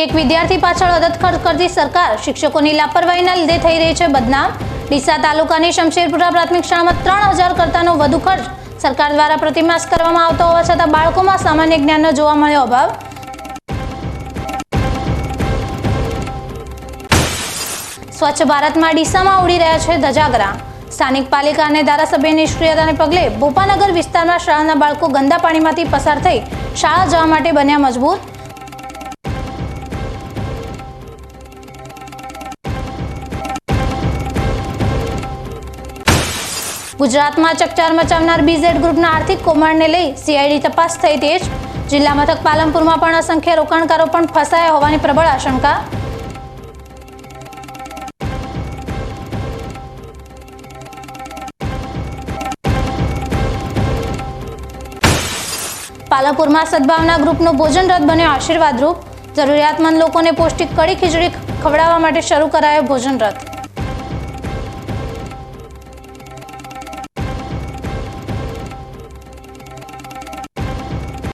એક વિદ્યાર્થી પાછળ અદત ખર્ચ કરતી સરકાર શિક્ષકોની લાપરવાહીના લીધે થઈ રહી છે બદનામ। ડીસા તાલુકાની શમશેરપુરા પ્રાથમિક શાળામાં 3000 કરતાનો વધુ ખર્ચ સરકાર દ્વારા પ્રતિમાસ કરવામાં આવતો હોવા છતાં બાળકોમાં સામાન્ય જ્ઞાનનો જોવા મળ્યો અભાવ। સ્વચ્છ ભારતમાં ડીસામાં ઉડી રહ્યા છે ધજાગરા। સ્થાનિક પાલિકા અને ધારાસભ્યની નિષ્ક્રિયતાને પગલે ભોપાનગર વિસ્તારમાં શાળાના બાળકો ગંદા પાણીમાંથી પસાર થઈ શાળા જવા માટે બન્યા મજબૂર। ગુજરાતમાં ચકચાર મચાવનાર બીઝેડ ગ્રુપના આર્થિક કૌભાંડને લઈ સીઆઈડી તપાસ થઈ તેજ। જિલ્લા મથક પાલનપુરમાં પણ અસંખ્ય રોકાણકારો પણ ફસાયા હોવાની પ્રબળ આશંકા। પાલનપુરમાં સદભાવના ગ્રુપનું ભોજન રથ બન્યો આશીર્વાદ રૂપ। જરૂરિયાતમંદ લોકોને પૌષ્ટિક કડી ખીચડી ખવડાવવા માટે શરૂ કરાયો ભોજન રથ।